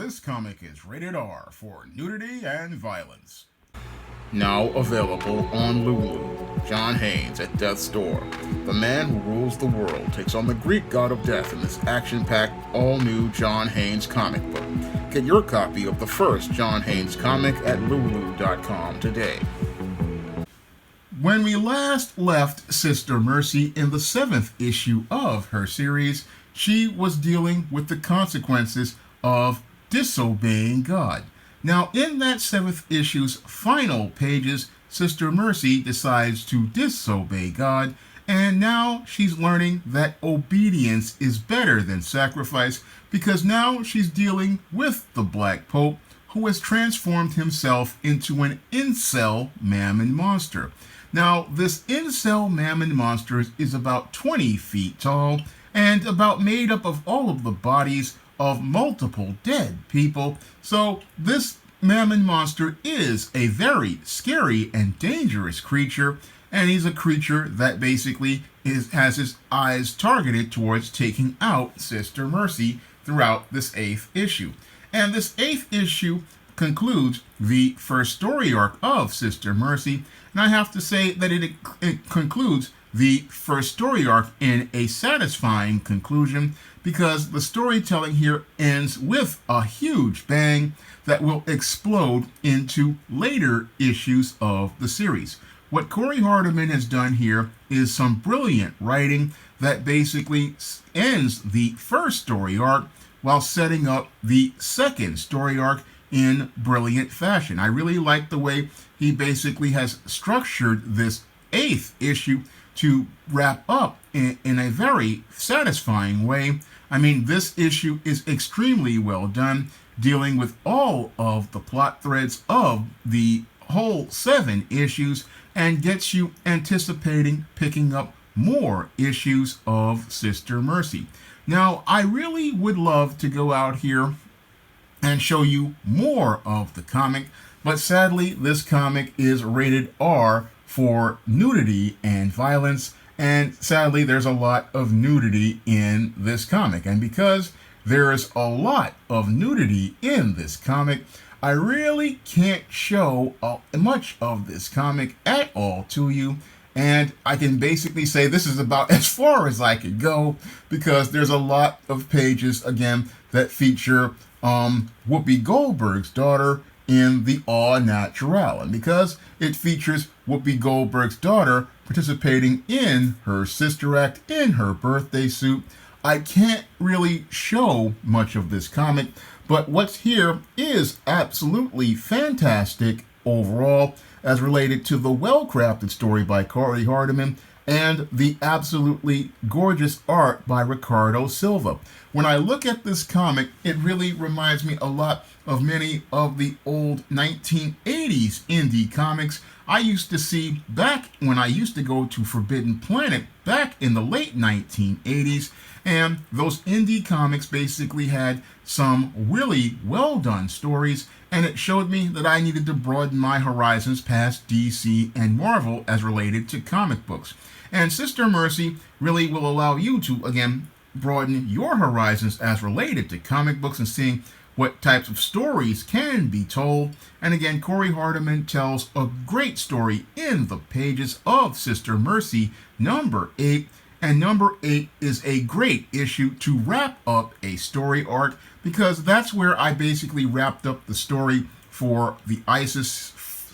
This comic is rated R for nudity and violence. Now available on Lulu. John Haynes at Death's Door. The man who rules the world takes on the Greek god of death in this action-packed, all-new John Haynes comic book. Get your copy of the first John Haynes comic at lulu.com today. When we last left Sister Mercy in the 7th issue of her series, she was dealing with the consequences of disobeying God. Now, in that 7th issue's final pages, Sister Mercy decides to disobey God, and now she's learning that obedience is better than sacrifice, because now she's dealing with the Black Pope, who has transformed himself into an incel mammon monster. Now, this incel mammon monster is about 20 feet tall and about made up of all of the bodies of multiple dead people. So this mammon monster is a very scary and dangerous creature, and he's a creature that basically has his eyes targeted towards taking out Sister Mercy throughout this 8th issue. And this 8th issue concludes the first story arc of Sister Mercy, and I have to say that it concludes the first story arc in a satisfying conclusion, because the storytelling here ends with a huge bang that will explode into later issues of the series. What Corey Hardiman has done here is some brilliant writing that basically ends the first story arc while setting up the second story arc in brilliant fashion. I really like the way he basically has structured this 8th issue to wrap up in a very satisfying way. I mean, this issue is extremely well done, dealing with all of the plot threads of the whole 7 issues, and gets you anticipating picking up more issues of Sister Mercy. Now, I really would love to go out here and show you more of the comic, but sadly, this comic is rated R for nudity and violence, and sadly there's a lot of nudity in this comic. And because there is a lot of nudity in this comic, I really can't show much of this comic at all to you, and I can basically say this is about as far as I could go, because there's a lot of pages again that feature Whoopi Goldberg's daughter in the Au Naturel. And because it features Whoopi Goldberg's daughter participating in her sister act in her birthday suit, I can't really show much of this comic, but what's here is absolutely fantastic overall, as related to the well-crafted story by Corey Hardiman and the absolutely gorgeous art by Ricardo Silva. When I look at this comic, it really reminds me a lot of many of the old 1980s indie comics I used to see back when I used to go to Forbidden Planet back in the late 1980s, and those indie comics basically had some really well done stories, and it showed me that I needed to broaden my horizons past DC and Marvel as related to comic books. And Sister Mercy really will allow you to, again, broaden your horizons as related to comic books and seeing what types of stories can be told. And again, Corey Hardiman tells a great story in the pages of Sister Mercy number 8. And number 8 is a great issue to wrap up a story arc, because that's where I basically wrapped up the story for the Isis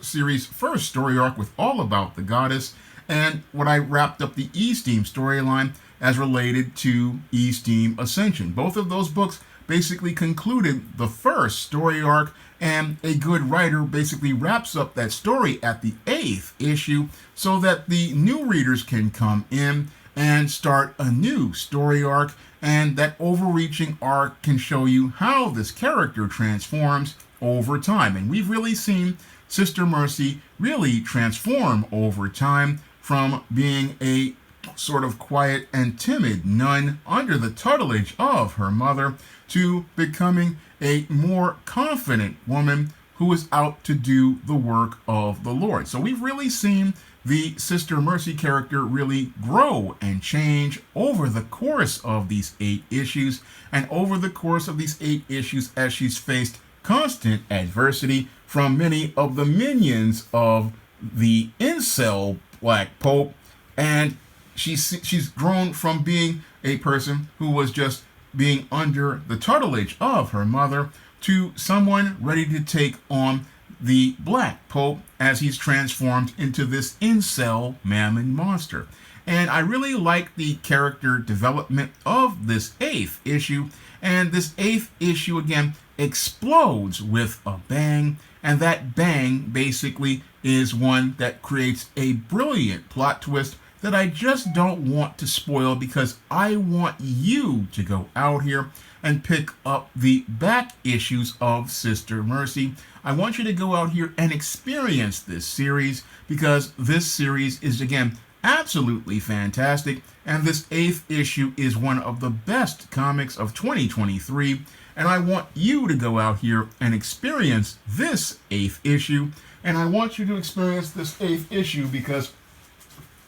series first story arc with All About the Goddess, and when I wrapped up the E-Steam storyline as related to E-Steam Ascension. Both of those books basically concluded the first story arc, and a good writer basically wraps up that story at the 8th issue so that the new readers can come in and start a new story arc, and that overreaching arc can show you how this character transforms over time. And we've really seen Sister Mercy really transform over time from being a sort of quiet and timid nun under the tutelage of her mother to becoming a more confident woman who is out to do the work of the Lord. So we've really seen the Sister Mercy character really grow and change over the course of these 8 issues, and over the course of these 8 issues as she's faced constant adversity from many of the minions of the incel Black Pope, and she's grown from being a person who was just being under the tutelage of her mother to someone ready to take on the Black Pope as he's transformed into this incel mammon monster. And I really like the character development of this 8th issue, and this 8th issue again explodes with a bang, and that bang basically is one that creates a brilliant plot twist that I just don't want to spoil, because I want you to go out here and pick up the back issues of Sister Mercy. I want you to go out here and experience this series, because this series is, again, absolutely fantastic, and this 8th issue is one of the best comics of 2023, and I want you to go out here and experience this 8th issue, and I want you to experience this 8th issue because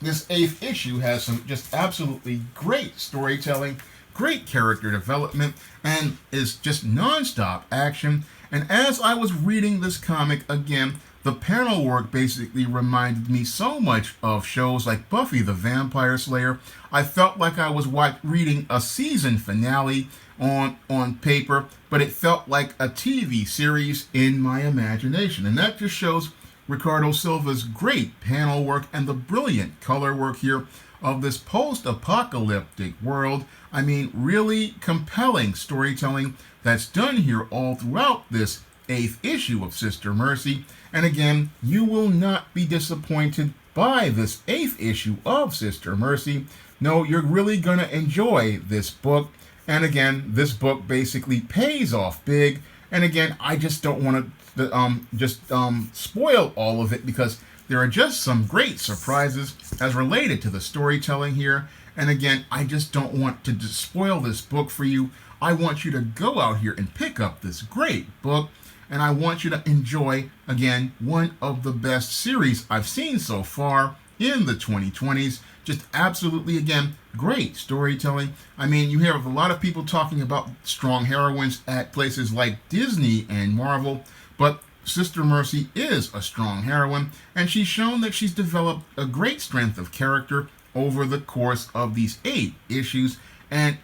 this 8th issue has some just absolutely great storytelling, great character development, and is just non-stop action. And as I was reading this comic again, the panel work basically reminded me so much of shows like Buffy the Vampire Slayer. I felt like I was reading a season finale on paper, but it felt like a TV series in my imagination. And that just shows Ricardo Silva's great panel work and the brilliant color work here of this post-apocalyptic world. I mean, really compelling storytelling that's done here all throughout this 8th issue of Sister Mercy. And again, you will not be disappointed by this 8th issue of Sister Mercy. No, you're really going to enjoy this book. And again, this book basically pays off big. And again, I just don't want to spoil all of it, because there are just some great surprises as related to the storytelling here. And again, I just don't want to spoil this book for you. I want you to go out here and pick up this great book. And I want you to enjoy, again, one of the best series I've seen so far in the 2020s. Just absolutely, again, great storytelling. I mean, you hear a lot of people talking about strong heroines at places like Disney and Marvel, but Sister Mercy is a strong heroine, and she's shown that she's developed a great strength of character over the course of these 8 issues. And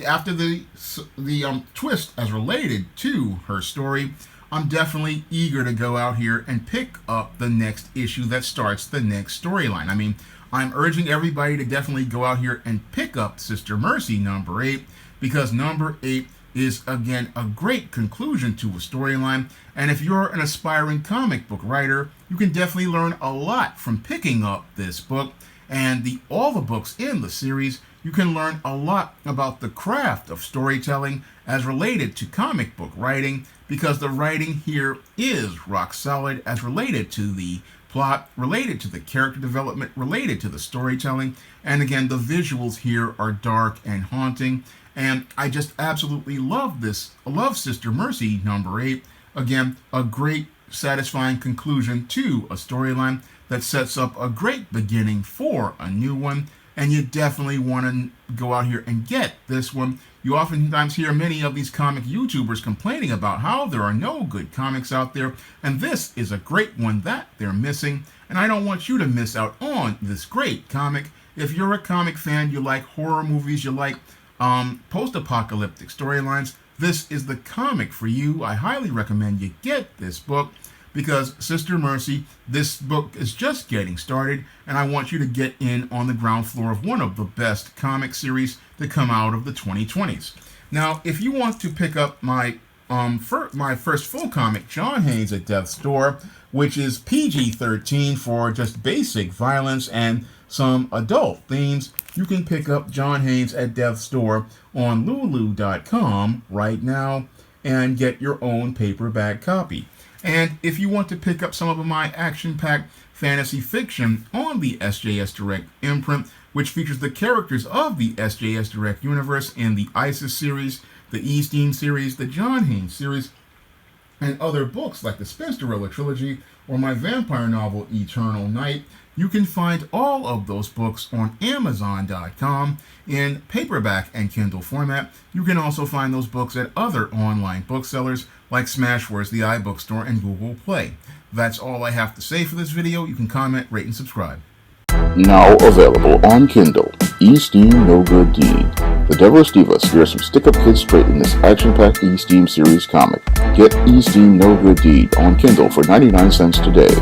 after the twist as related to her story, I'm definitely eager to go out here and pick up the next issue that starts the next storyline. I mean, I'm urging everybody to definitely go out here and pick up Sister Mercy number 8, because number 8 is, again, a great conclusion to a storyline. And if you're an aspiring comic book writer, you can definitely learn a lot from picking up this book. And all the books in the series, you can learn a lot about the craft of storytelling as related to comic book writing, because the writing here is rock solid as related to the plot, related to the character development, related to the storytelling. And again, the visuals here are dark and haunting. And I just absolutely love this. I love Sister Mercy number 8. Again, a great, satisfying conclusion to a storyline that sets up a great beginning for a new one. And you definitely want to go out here and get this one. You oftentimes hear many of these comic YouTubers complaining about how there are no good comics out there, and this is a great one that they're missing. And I don't want you to miss out on this great comic. If you're a comic fan, you like horror movies, you like post-apocalyptic storylines, this is the comic for you. I highly recommend you get this book, because Sister Mercy, this book is just getting started, and I want you to get in on the ground floor of one of the best comic series to come out of the 2020s. Now, if you want to pick up my first full comic, John Haynes at Death's Door, which is PG-13 for just basic violence and some adult themes, you can pick up John Haynes at Death's Door on Lulu.com right now and get your own paperback copy. And if you want to pick up some of my action-packed fantasy fiction on the SJS Direct imprint, which features the characters of the SJS Direct universe in the ISIS series, the Eastine series, the John Haynes series, and other books like the Spinsterella trilogy or my vampire novel Eternal Night, you can find all of those books on Amazon.com in paperback and Kindle format. You can also find those books at other online booksellers like Smashwords, the iBookstore, and Google Play. That's all I have to say for this video. You can comment, rate, and subscribe. Now available on Kindle, E-Steam No Good Deed. The Devil's Diva scares some stick-up kids straight in this action-packed E-Steam series comic. Get E-Steam No Good Deed on Kindle for 99 cents today.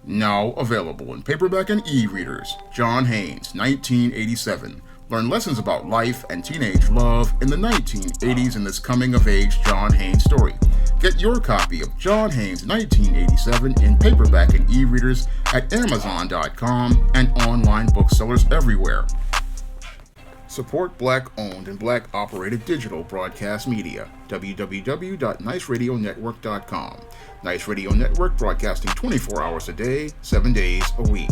Now available in paperback and e-readers, John Haynes, 1987. Learn lessons about life and teenage love in the 1980s in this coming-of-age John Haynes story. Get your copy of John Haynes 1987 in paperback and e-readers at Amazon.com and online booksellers everywhere. Support Black-owned and Black-operated digital broadcast media. www.niceradionetwork.com. Nice Radio Network, broadcasting 24 hours a day, 7 days a week.